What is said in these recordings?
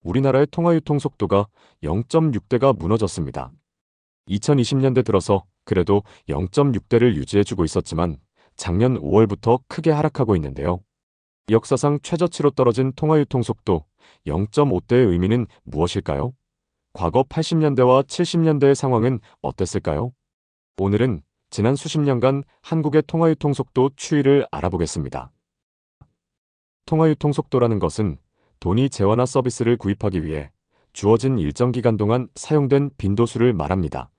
우리나라의 통화유통 속도가 0.6대가 무너졌습니다. 2020년대 들어서 그래도 0.6대를 유지해주고 있었지만 작년 5월부터 크게 하락하고 있는데요. 역사상 최저치로 떨어진 통화유통 속도 0.5대의 의미는 무엇일까요? 과거 80년대와 70년대의 상황은 어땠을까요? 오늘은 지난 수십 년간 한국의 통화유통 속도 추이를 알아보겠습니다. 통화유통 속도라는 것은 돈이 재화나 서비스를 구입하기 위해 주어진 일정 기간 동안 사용된 빈도수를 말합니다.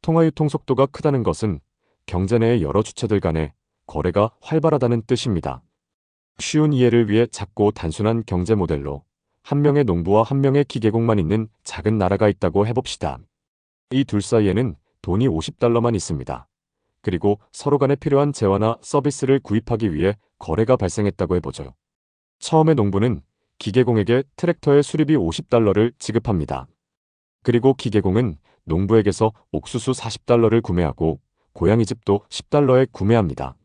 통화유통 속도가 크다는 것은 경제 내의 여러 주체들 간의 거래가 활발하다는 뜻입니다. 쉬운 이해를 위해 작고 단순한 경제 모델로 한 명의 농부와 한 명의 기계공만 있는 작은 나라가 있다고 해봅시다. 이 둘 사이에는 돈이 $50만 있습니다. 그리고 서로 간에 필요한 재화나 서비스를 구입하기 위해 거래가 발생했다고 해보죠. 처음에 농부는 기계공에게 트랙터의 수리비 $50를 지급합니다. 그리고 기계공은 농부에게서 옥수수 $40를 구매하고 고양이집도 $10에 구매합니다.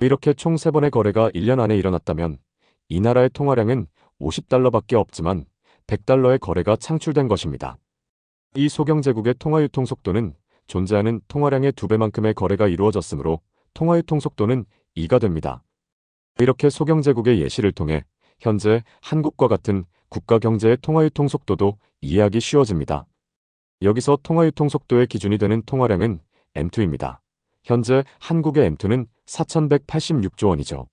이렇게 총 3번의 거래가 1년 안에 일어났다면 이 나라의 통화량은 $50밖에 없지만 $100의 거래가 창출된 것입니다. 이 소경제국의 통화유통 속도는 존재하는 통화량의 2배만큼의 거래가 이루어졌으므로 통화유통 속도는 2가 됩니다. 이렇게 소경제국의 예시를 통해 현재 한국과 같은 국가 경제의 통화유통 속도도 이해하기 쉬워집니다. 여기서 통화유통 속도의 기준이 되는 통화량은 M2입니다. 현재 한국의 M2는 4,186조 원이죠.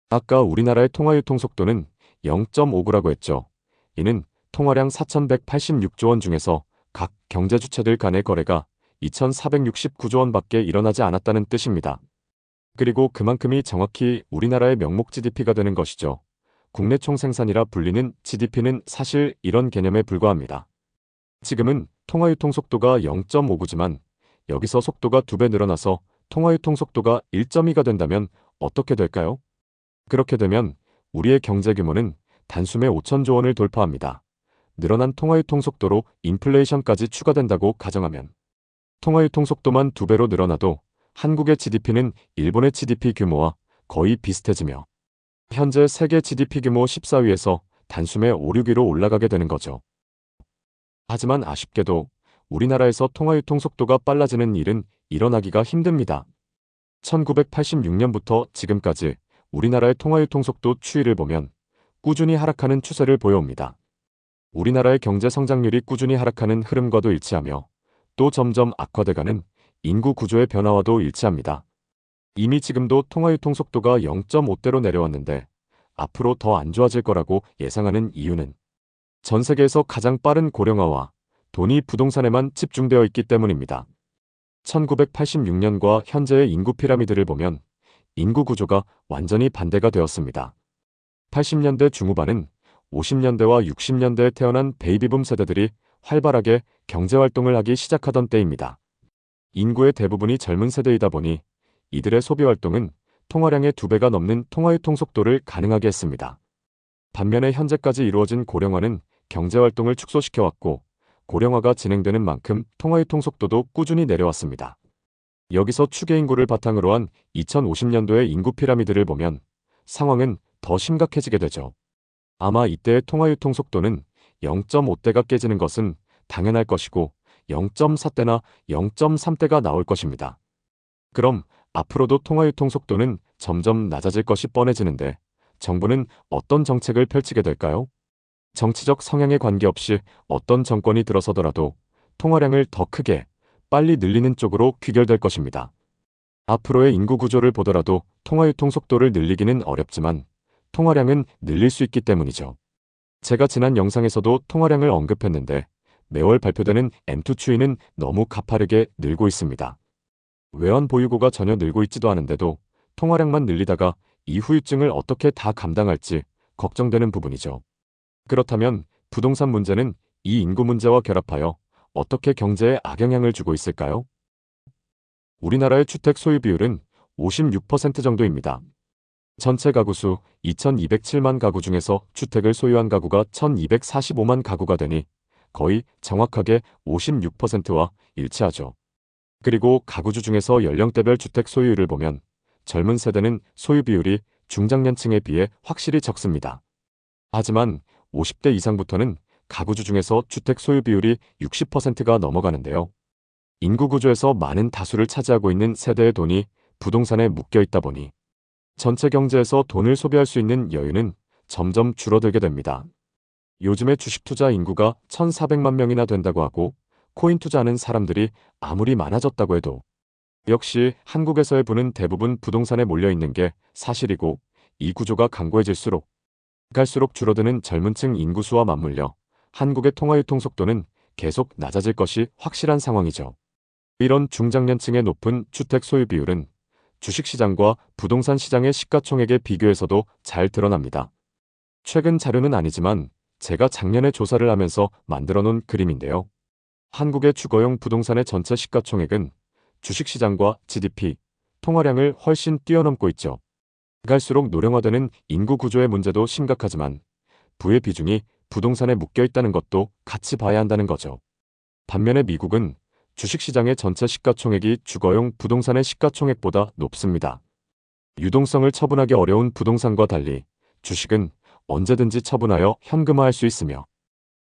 아까 우리나라의 통화유통 속도는 0.59라고 했죠. 이는 통화량 4,186조 원 중에서 각 경제 주체들 간의 거래가 2,469조 원밖에 일어나지 않았다는 뜻입니다. 그리고 그만큼이 정확히 우리나라의 명목 GDP가 되는 것이죠. 국내 총생산이라 불리는 GDP는 사실 이런 개념에 불과합니다. 지금은 통화유통 속도가 0.59지만 여기서 속도가 2배 늘어나서 통화유통 속도가 1.2가 된다면 어떻게 될까요? 그렇게 되면 우리의 경제 규모는 단숨에 5천조 원을 돌파합니다. 늘어난 통화유통 속도로 인플레이션까지 추가된다고 가정하면 통화유통 속도만 2배로 늘어나도 한국의 GDP는 일본의 GDP 규모와 거의 비슷해지며 현재 세계 GDP 규모 14위에서 단숨에 5, 6위로 올라가게 되는 거죠. 하지만 아쉽게도 우리나라에서 통화유통 속도가 빨라지는 일은 일어나기가 힘듭니다. 1986년부터 지금까지 우리나라의 통화유통 속도 추이를 보면 꾸준히 하락하는 추세를 보여옵니다. 우리나라의 경제 성장률이 꾸준히 하락하는 흐름과도 일치하며 또 점점 악화돼가는 인구 구조의 변화와도 일치합니다. 이미 지금도 통화유통 속도가 0.5대로 내려왔는데 앞으로 더 안 좋아질 거라고 예상하는 이유는 전 세계에서 가장 빠른 고령화와 돈이 부동산에만 집중되어 있기 때문입니다. 1986년과 현재의 인구 피라미드를 보면 인구 구조가 완전히 반대가 되었습니다. 80년대 중후반은 50년대와 60년대에 태어난 베이비붐 세대들이 활발하게 경제활동을 하기 시작하던 때입니다. 인구의 대부분이 젊은 세대이다 보니 이들의 소비활동은 통화량의 2배가 넘는 통화유통 속도를 가능하게 했습니다. 반면에 현재까지 이루어진 고령화는 경제활동을 축소시켜왔고 고령화가 진행되는 만큼 통화유통 속도도 꾸준히 내려왔습니다. 여기서 추계인구를 바탕으로 한 2050년도의 인구 피라미드를 보면 상황은 더 심각해지게 되죠. 아마 이때의 통화유통 속도는 0.5대가 깨지는 것은 당연할 것이고 0.4대나 0.3대가 나올 것입니다. 그럼 앞으로도 통화유통 속도는 점점 낮아질 것이 뻔해지는데 정부는 어떤 정책을 펼치게 될까요? 정치적 성향에 관계없이 어떤 정권이 들어서더라도 통화량을 더 크게, 빨리 늘리는 쪽으로 귀결될 것입니다. 앞으로의 인구 구조를 보더라도 통화유통 속도를 늘리기는 어렵지만 통화량은 늘릴 수 있기 때문이죠. 제가 지난 영상에서도 통화량을 언급했는데 매월 발표되는 M2 추이는 너무 가파르게 늘고 있습니다. 외환 보유고가 전혀 늘고 있지도 않은데도 통화량만 늘리다가 이 후유증을 어떻게 다 감당할지 걱정되는 부분이죠. 그렇다면 부동산 문제는 이 인구 문제와 결합하여 어떻게 경제에 악영향을 주고 있을까요? 우리나라의 주택 소유 비율은 56% 정도입니다. 전체 가구 수 2207만 가구 중에서 주택을 소유한 가구가 1245만 가구가 되니 거의 정확하게 56%와 일치하죠. 그리고 가구주 중에서 연령대별 주택 소유율을 보면 젊은 세대는 소유 비율이 중장년층에 비해 확실히 적습니다. 하지만 50대 이상부터는 가구주 중에서 주택 소유 비율이 60%가 넘어가는데요. 인구 구조에서 많은 다수를 차지하고 있는 세대의 돈이 부동산에 묶여 있다 보니 전체 경제에서 돈을 소비할 수 있는 여유는 점점 줄어들게 됩니다. 요즘에 주식 투자 인구가 1,400만 명이나 된다고 하고 코인 투자하는 사람들이 아무리 많아졌다고 해도 역시 한국에서의 부는 대부분 부동산에 몰려 있는 게 사실이고, 이 구조가 강고해질수록 갈수록 줄어드는 젊은 층 인구수와 맞물려 한국의 통화유통 속도는 계속 낮아질 것이 확실한 상황이죠. 이런 중장년층의 높은 주택 소유 비율은 주식시장과 부동산 시장의 시가총액에 비교해서도 잘 드러납니다. 최근 자료는 아니지만 제가 작년에 조사를 하면서 만들어 놓은 그림인데요. 한국의 주거용 부동산의 전체 시가총액은 주식시장과 GDP, 통화량을 훨씬 뛰어넘고 있죠. 갈수록 노령화되는 인구 구조의 문제도 심각하지만 부의 비중이 부동산에 묶여 있다는 것도 같이 봐야 한다는 거죠. 반면에 미국은 주식시장의 전체 시가총액이 주거용 부동산의 시가총액보다 높습니다. 유동성을 처분하기 어려운 부동산과 달리 주식은 언제든지 처분하여 현금화할 수 있으며,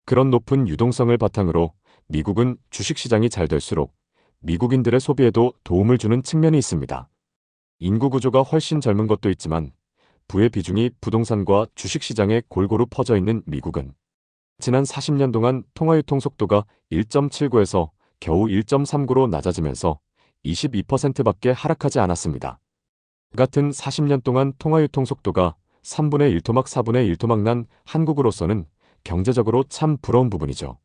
그런 높은 유동성을 바탕으로 미국은 주식시장이 잘 될수록 미국인들의 소비에도 도움을 주는 측면이 있습니다. 인구 구조가 훨씬 젊은 것도 있지만 부의 비중이 부동산과 주식시장에 골고루 퍼져 있는 미국은 지난 40년 동안 통화유통 속도가 1.79에서 겨우 1.39로 낮아지면서 22%밖에 하락하지 않았습니다. 같은 40년 동안 통화유통 속도가 3분의 1토막 4분의 1토막 난 한국으로서는 경제적으로 참 부러운 부분이죠.